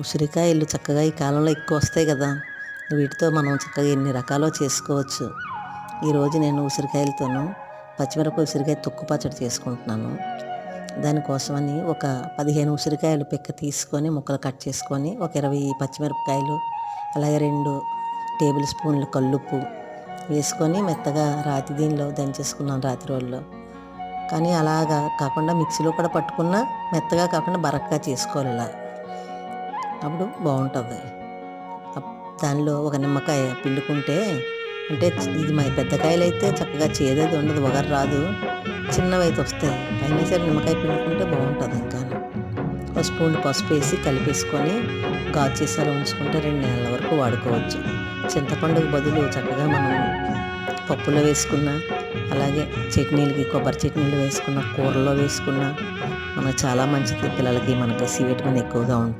ఉసిరికాయలు చక్కగా ఈ కాలంలో ఎక్కువ వస్తాయి కదా, వీటితో మనం చక్కగా ఎన్ని రకాలో చేసుకోవచ్చు. ఈరోజు నేను ఉసిరికాయలతోనూ పచ్చిమిరపకాయ ఉసిరికాయ తొక్కు పచ్చడి చేసుకుంటున్నాను. దానికోసమని ఒక 15 ఉసిరికాయలు పిక్క తీసుకొని ముక్కలు కట్ చేసుకొని, ఒక 20 పచ్చిమిరపకాయలు, అలాగే 2 టేబుల్ స్పూన్లు కల్లుప్పు వేసుకొని మెత్తగా దీనిలో దంచేసుకున్నాను రాత్రి రోజుల్లో. కానీ అలాగా కాకుండా మిక్సీలో కూడా పట్టుకున్నా మెత్తగా కాకుండా బరకగా చేసుకోవాలి ఇలా, అప్పుడు బాగుంటుంది. దానిలో ఒక నిమ్మకాయ పిండుకుంటే, అంటే ఇది మా పెద్ద కాయలు అయితే చక్కగా చేదేది ఉండదు, వగరు రాదు. చిన్నవైతే వస్తాయి, అయినా సరే నిమ్మకాయ పిండుకుంటే బాగుంటుంది. ఇంకా ఒక స్పూన్ పసుపు వేసి కలిపేసుకొని గాజు సీసాలో ఉంచుకుంటే 2 నెలల వరకు వాడుకోవచ్చు. చింతపండుకు బదులు చక్కగా మనం పప్పులో వేసుకున్న, అలాగే చట్నీలకి కొబ్బరి చట్నీలు వేసుకున్న, కూరలో వేసుకున్న మనకు చాలా మంచిది. పిల్లలకి మనకి సి విటమిన్ ఎక్కువగా ఉంటుంది.